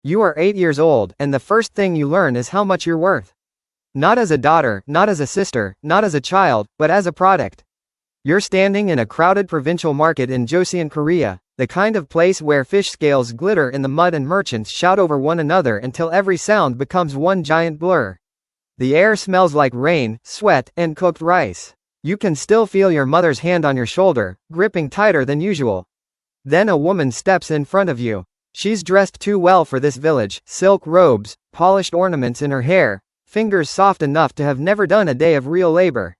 You are 8 years old, and the first thing you learn is how much you're worth. Not as a daughter, not as a sister, not as a child, but as a product. You're standing in a crowded provincial market in Joseon, Korea, the kind of place where fish scales glitter in the mud and merchants shout over one another until every sound becomes one giant blur. The air smells like rain, sweat, and cooked rice. You can still feel your mother's hand on your shoulder, gripping tighter than usual. Then a woman steps in front of you. She's dressed too well for this village, silk robes, polished ornaments in her hair, fingers soft enough to have never done a day of real labor.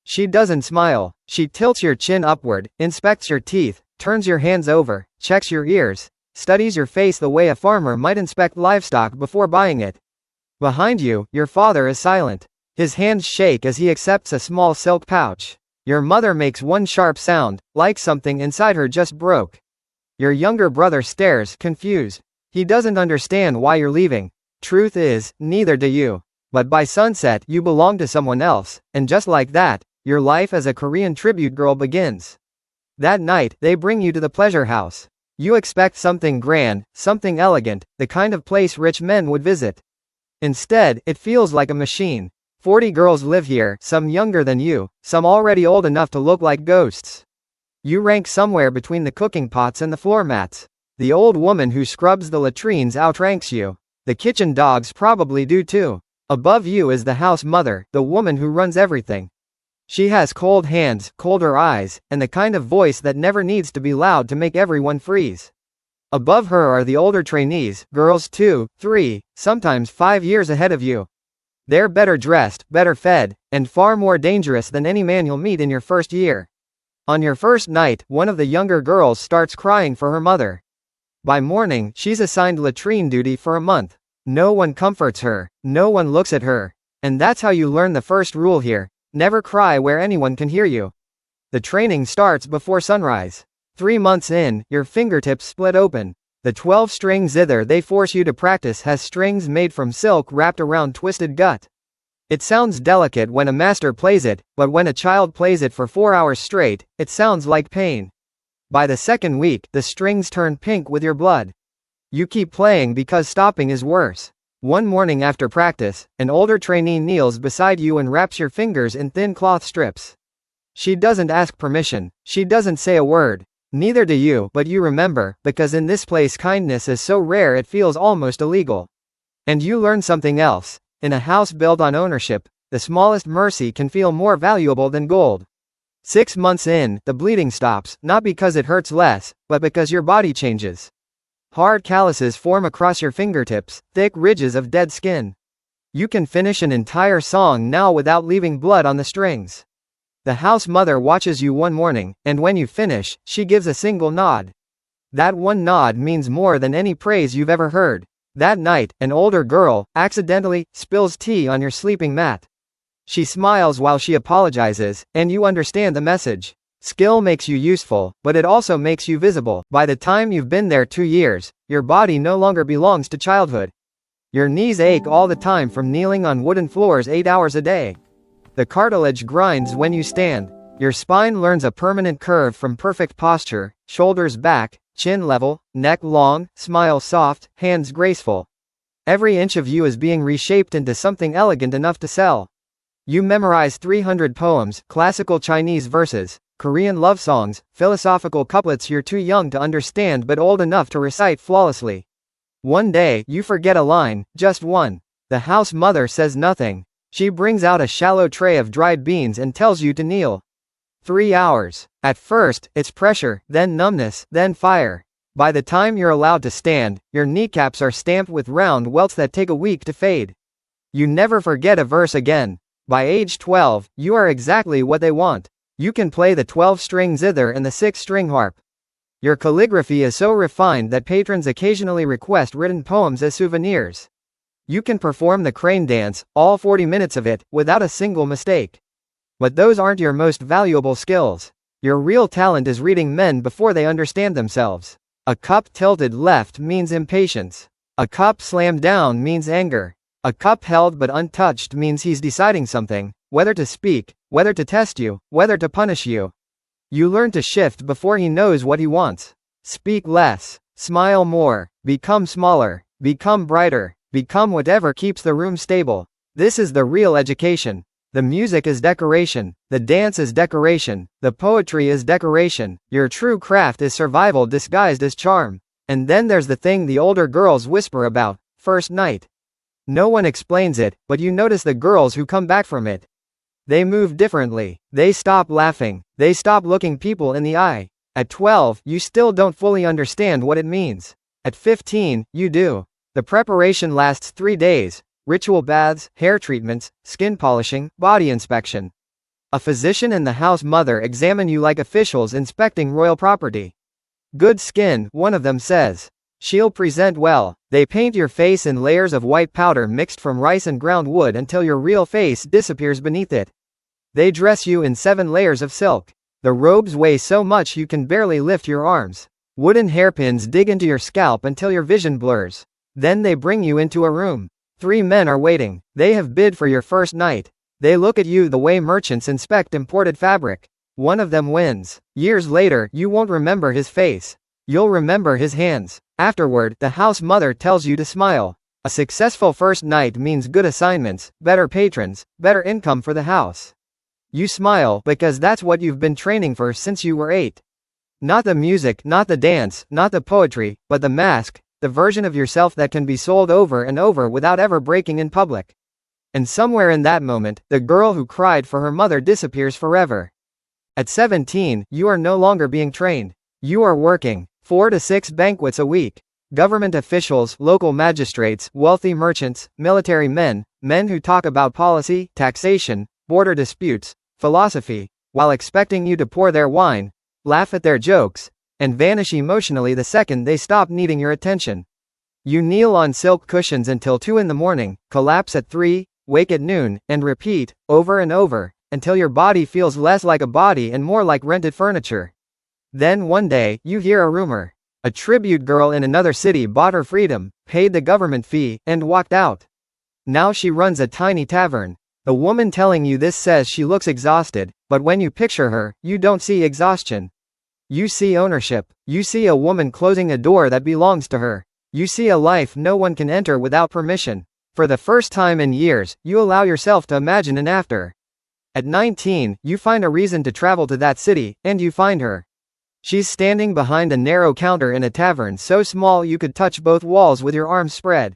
She doesn't smile. She tilts your chin upward, inspects your teeth, turns your hands over, checks your ears, studies your face the way a farmer might inspect livestock before buying it. Behind you, your father is silent. His hands shake as he accepts a small silk pouch. Your mother makes one sharp sound, like something inside her just broke. Your younger brother stares, confused. He doesn't understand why you're leaving. Truth is, neither do you. But by sunset, you belong to someone else, and just like that, your life as a Korean tribute girl begins. That night, they bring you to the pleasure house. You expect something grand, something elegant, the kind of place rich men would visit. Instead, it feels like a machine. 40 girls live here, some younger than you, some already old enough to look like ghosts. You rank somewhere between the cooking pots and the floor mats. The old woman who scrubs the latrines outranks you. The kitchen dogs probably do too. Above you is the house mother, the woman who runs everything. She has cold hands, colder eyes, and the kind of voice that never needs to be loud to make everyone freeze. Above her are the older trainees, girls 2, 3, sometimes 5 years ahead of you. They're better dressed, better fed, and far more dangerous than any man you'll meet in your first year. On your first night, one of the younger girls starts crying for her mother. By morning, she's assigned latrine duty for a month. No one comforts her, no one looks at her. And that's how you learn the first rule here: never cry where anyone can hear you. The training starts before sunrise. 3 months in, your fingertips split open. The 12-string zither they force you to practice has strings made from silk wrapped around twisted gut. It sounds delicate when a master plays it, but when a child plays it for 4 hours straight, it sounds like pain. By the second week, the strings turn pink with your blood. You keep playing because stopping is worse. One morning after practice, an older trainee kneels beside you and wraps your fingers in thin cloth strips. She doesn't ask permission. She doesn't say a word. Neither do you, but you remember, because in this place kindness is so rare it feels almost illegal. And you learn something else. In a house built on ownership, the smallest mercy can feel more valuable than gold. 6 months in, the bleeding stops, not because it hurts less, but because your body changes. Hard calluses form across your fingertips, thick ridges of dead skin. You can finish an entire song now without leaving blood on the strings. The house mother watches you one morning, and when you finish, she gives a single nod. That one nod means more than any praise you've ever heard. That night, an older girl, accidentally, spills tea on your sleeping mat. She smiles while she apologizes, and you understand the message. Skill makes you useful, but it also makes you visible. By the time you've been there 2 years, your body no longer belongs to childhood. Your knees ache all the time from kneeling on wooden floors 8 hours a day. The cartilage grinds when you stand. Your spine learns a permanent curve from perfect posture, shoulders back, chin level, neck long, smile soft, hands graceful. Every inch of you is being reshaped into something elegant enough to sell. You memorize 300 poems, classical Chinese verses, Korean love songs, philosophical couplets you're too young to understand but old enough to recite flawlessly. One day, you forget a line, just one. The house mother says nothing. She brings out a shallow tray of dried beans and tells you to kneel. 3 hours. At first, it's pressure, then numbness, then fire. By the time you're allowed to stand, your kneecaps are stamped with round welts that take a week to fade. You never forget a verse again. By age 12, you are exactly what they want. You can play the 12-string zither and the 6-string harp. Your calligraphy is so refined that patrons occasionally request written poems as souvenirs. You can perform the crane dance, all 40 minutes of it, without a single mistake. But those aren't your most valuable skills. Your real talent is reading men before they understand themselves. A cup tilted left means impatience. A cup slammed down means anger. A cup held but untouched means he's deciding something, whether to speak, whether to test you, whether to punish you. You learn to shift before he knows what he wants. Speak less. Smile more. Become smaller. Become brighter. Become whatever keeps the room stable. This is the real education. The music is decoration. The dance is decoration. The poetry is decoration. Your true craft is survival disguised as charm. And then there's the thing the older girls whisper about, first night. No one explains it, but you notice the girls who come back from it. They move differently. They stop laughing. They stop looking people in the eye. At 12, you still don't fully understand what it means. At 15, you do. The preparation lasts 3 days. Ritual baths, hair treatments, skin polishing, body inspection. A physician and the house mother examine you like officials inspecting royal property. Good skin, one of them says. She'll present well. They paint your face in layers of white powder mixed from rice and ground wood until your real face disappears beneath it. They dress you in 7 layers of silk. The robes weigh so much you can barely lift your arms. Wooden hairpins dig into your scalp until your vision blurs. Then they bring you into a room. 3 men are waiting. They have bid for your first night. They look at you the way merchants inspect imported fabric. One of them wins. Years later, you won't remember his face. You'll remember his hands. Afterward, the house mother tells you to smile. A successful first night means good assignments, better patrons, better income for the house. You smile because that's what you've been training for since you were 8. Not the music, not the dance, not the poetry, but the mask, the version of yourself that can be sold over and over without ever breaking in public. And somewhere in that moment, the girl who cried for her mother disappears forever. At 17, you are no longer being trained. You are working 4 to 6 banquets a week. Government officials, local magistrates, wealthy merchants, military men, men who talk about policy, taxation, border disputes, philosophy, while expecting you to pour their wine, laugh at their jokes, and vanish emotionally the second they stop needing your attention. You kneel on silk cushions until 2 in the morning, collapse at 3, wake at noon, and repeat, over and over, until your body feels less like a body and more like rented furniture. Then one day, you hear a rumor. A tribute girl in another city bought her freedom, paid the government fee, and walked out. Now she runs a tiny tavern. The woman telling you this says she looks exhausted, but when you picture her, you don't see exhaustion. You see ownership. You see a woman closing a door that belongs to her. You see a life no one can enter without permission. For the first time in years, you allow yourself to imagine an after. At 19, you find a reason to travel to that city, and you find her. She's standing behind a narrow counter in a tavern so small you could touch both walls with your arms spread.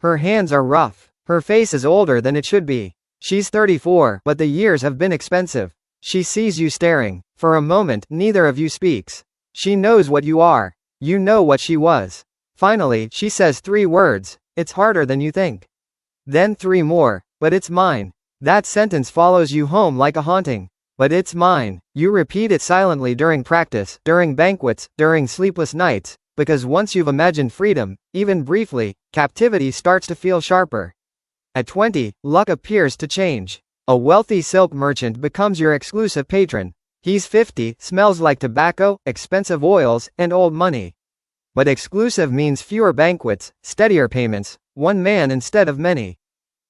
Her hands are rough. Her face is older than it should be. She's 34, but the years have been expensive. She sees you staring. For a moment, neither of you speaks. She knows what you are. You know what she was. Finally, she says 3 words. It's harder than you think. Then 3 more. But it's mine. That sentence follows you home like a haunting. But it's mine. You repeat it silently during practice, during banquets, during sleepless nights, because once you've imagined freedom, even briefly, captivity starts to feel sharper. At 20, luck appears to change. A wealthy silk merchant becomes your exclusive patron. He's 50, smells like tobacco, expensive oils, and old money. But exclusive means fewer banquets, steadier payments, one man instead of many.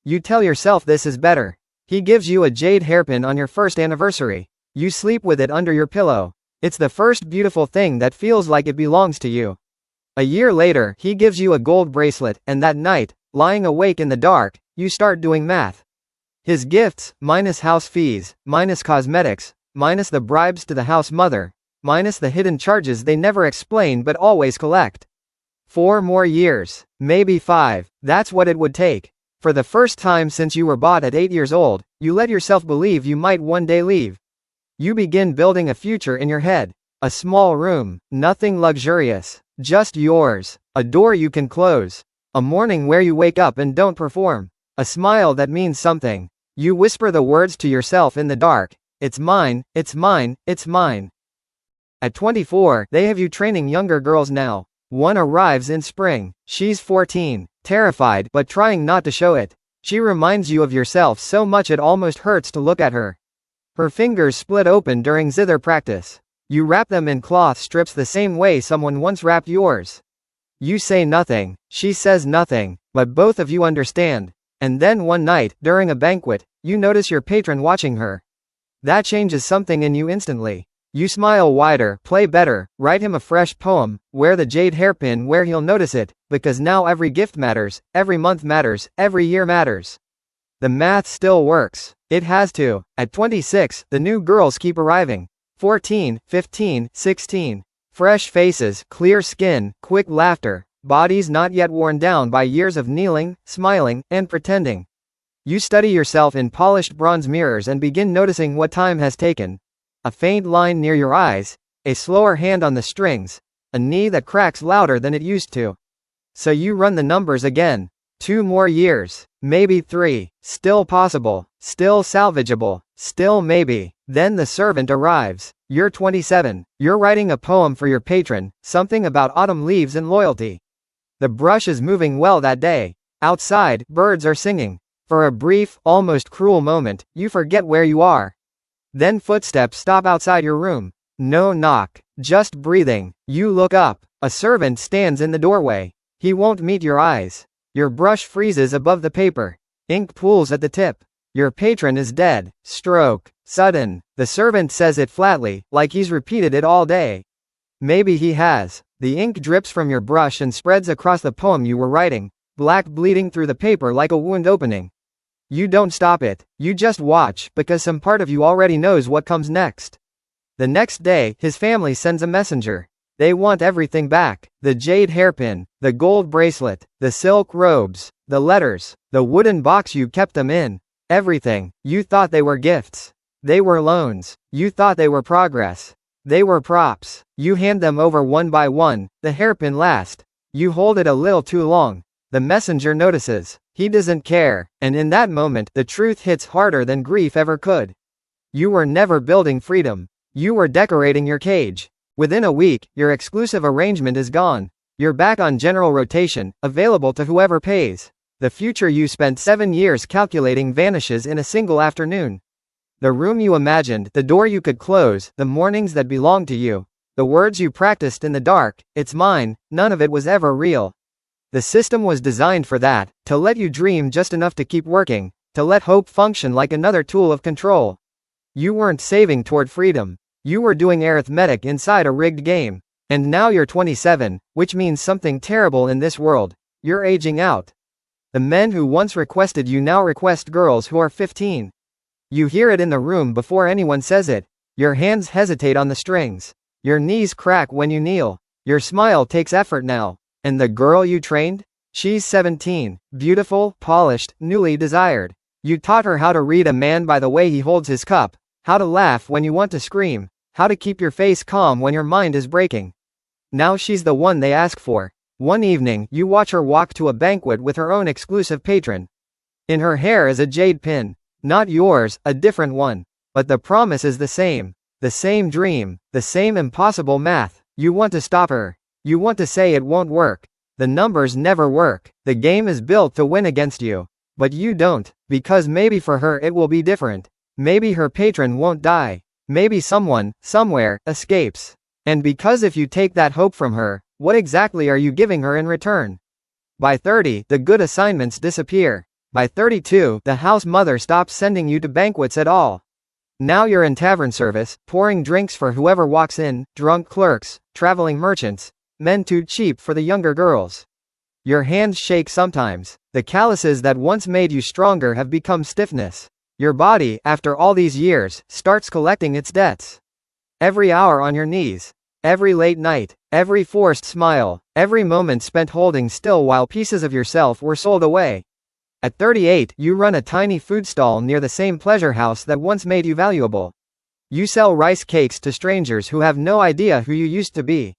You tell yourself this is better. He gives you a jade hairpin on your first anniversary. You sleep with it under your pillow. It's the first beautiful thing that feels like it belongs to you. A year later, he gives you a gold bracelet, and that night, lying awake in the dark, you start doing math. His gifts, minus house fees, minus cosmetics, minus the bribes to the house mother, minus the hidden charges they never explain but always collect. 4 more years, maybe 5, that's what it would take. For the first time since you were bought at 8 years old, you let yourself believe you might one day leave. You begin building a future in your head. A small room, nothing luxurious, just yours. A door you can close. A morning where you wake up and don't perform. A smile that means something. You whisper the words to yourself in the dark. It's mine, it's mine, it's mine. At 24, they have you training younger girls now. One arrives in spring. She's 14, terrified but trying not to show it. She reminds you of yourself so much it almost hurts to look at her. Her fingers split open during zither practice. You wrap them in cloth strips the same way someone once wrapped yours. You say nothing, she says nothing, but both of you understand. And then one night, during a banquet, you notice your patron watching her. That changes something in you instantly. You smile wider, play better, write him a fresh poem, wear the jade hairpin where he'll notice it, because now every gift matters, every month matters, every year matters. The math still works. It has to. At 26, the new girls keep arriving. 14, 15, 16. Fresh faces, clear skin, quick laughter, bodies not yet worn down by years of kneeling, smiling, and pretending. You study yourself in polished bronze mirrors and begin noticing what time has taken. A faint line near your eyes, a slower hand on the strings, a knee that cracks louder than it used to. So you run the numbers again. 2 more years, maybe 3, still possible, still salvageable, still maybe. Then the servant arrives. You're 27, you're writing a poem for your patron, something about autumn leaves and loyalty. The brush is moving well that day. Outside, birds are singing. For a brief, almost cruel moment, you forget where you are. Then footsteps stop outside your room. No knock, just breathing. You look up. A servant stands in the doorway. He won't meet your eyes. Your brush freezes above the paper. Ink pools at the tip. Your patron is dead. Stroke. Sudden. The servant says it flatly, like he's repeated it all day. Maybe he has. The ink drips from your brush and spreads across the poem you were writing, black bleeding through the paper like a wound opening. You don't stop it, you just watch, because some part of you already knows what comes next. The next day, his family sends a messenger. They want everything back. The jade hairpin, the gold bracelet, the silk robes, the letters, the wooden box you kept them in. Everything. You thought they were gifts. They were loans. You thought they were progress. They were props. You hand them over one by one, the hairpin last. You hold it a little too long. The messenger notices. He doesn't care, and in that moment, the truth hits harder than grief ever could. You were never building freedom. You were decorating your cage. Within a week, your exclusive arrangement is gone. You're back on general rotation, available to whoever pays. The future you spent 7 years calculating vanishes in a single afternoon. The room you imagined, the door you could close, the mornings that belonged to you, the words you practiced in the dark, it's mine, none of it was ever real. The system was designed for that, to let you dream just enough to keep working, to let hope function like another tool of control. You weren't saving toward freedom. You were doing arithmetic inside a rigged game. And now you're 27, which means something terrible in this world. You're aging out. The men who once requested you now request girls who are 15. You hear it in the room before anyone says it. Your hands hesitate on the strings. Your knees crack when you kneel. Your smile takes effort now. And the girl you trained? She's 17, beautiful, polished, newly desired. You taught her how to read a man by the way he holds his cup, how to laugh when you want to scream, how to keep your face calm when your mind is breaking. Now she's the one they ask for. One evening, you watch her walk to a banquet with her own exclusive patron. In her hair is a jade pin. Not yours, a different one. But the promise is the same. The same dream, the same impossible math. You want to stop her. You want to say it won't work. The numbers never work. The game is built to win against you. But you don't, because maybe for her it will be different. Maybe her patron won't die. Maybe someone, somewhere, escapes. And because if you take that hope from her, what exactly are you giving her in return? By 30, the good assignments disappear. By 32, the house mother stops sending you to banquets at all. Now you're in tavern service, pouring drinks for whoever walks in, drunk clerks, traveling merchants, men too cheap for the younger girls. Your hands shake sometimes. The calluses that once made you stronger have become stiffness. Your body, after all these years, starts collecting its debts. Every hour on your knees. Every late night. Every forced smile. Every moment spent holding still while pieces of yourself were sold away. At 38, you run a tiny food stall near the same pleasure house that once made you valuable. You sell rice cakes to strangers who have no idea who you used to be.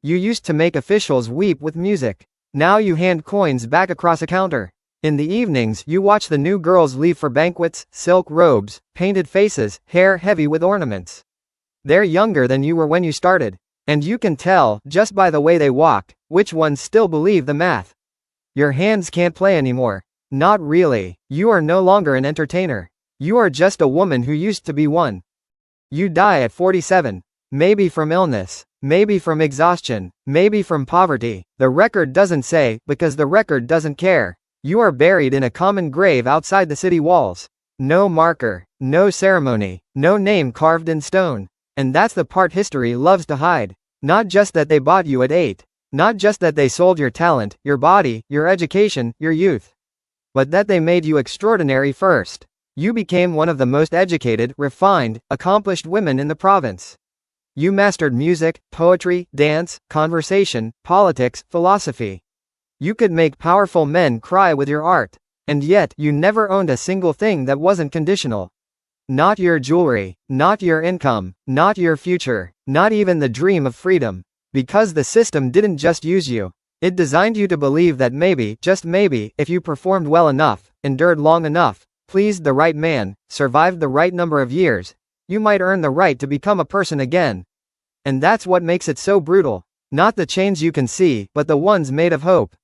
You used to make officials weep with music. Now you hand coins back across a counter. In the evenings, you watch the new girls leave for banquets, silk robes, painted faces, hair heavy with ornaments. They're younger than you were when you started. And you can tell, just by the way they walk, which ones still believe the math. Your hands can't play anymore. Not really. You are no longer an entertainer. You are just a woman who used to be one. You die at 47. Maybe from illness. Maybe from exhaustion. Maybe from poverty. The record doesn't say, because the record doesn't care. You are buried in a common grave outside the city walls. No marker. No ceremony. No name carved in stone. And that's the part history loves to hide. Not just that they bought you at 8. Not just that they sold your talent, your body, your education, your youth. But that they made you extraordinary first. You became one of the most educated, refined, accomplished women in the province. You mastered music, poetry, dance, conversation, politics, philosophy. You could make powerful men cry with your art. And yet, you never owned a single thing that wasn't conditional. Not your jewelry, not your income, not your future, not even the dream of freedom. Because the system didn't just use you. It designed you to believe that maybe, just maybe, if you performed well enough, endured long enough, pleased the right man, survived the right number of years, you might earn the right to become a person again. And that's what makes it so brutal. Not the chains you can see, but the ones made of hope.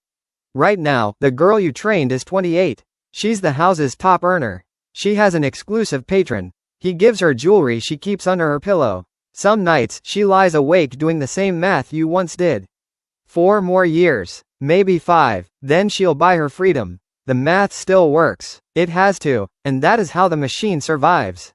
Right now, the girl you trained is 28. She's the house's top earner. She has an exclusive patron. He gives her jewelry she keeps under her pillow. Some nights, she lies awake doing the same math you once did. 4 more years. Maybe 5. Then she'll buy her freedom. The math still works. It has to. And that is how the machine survives.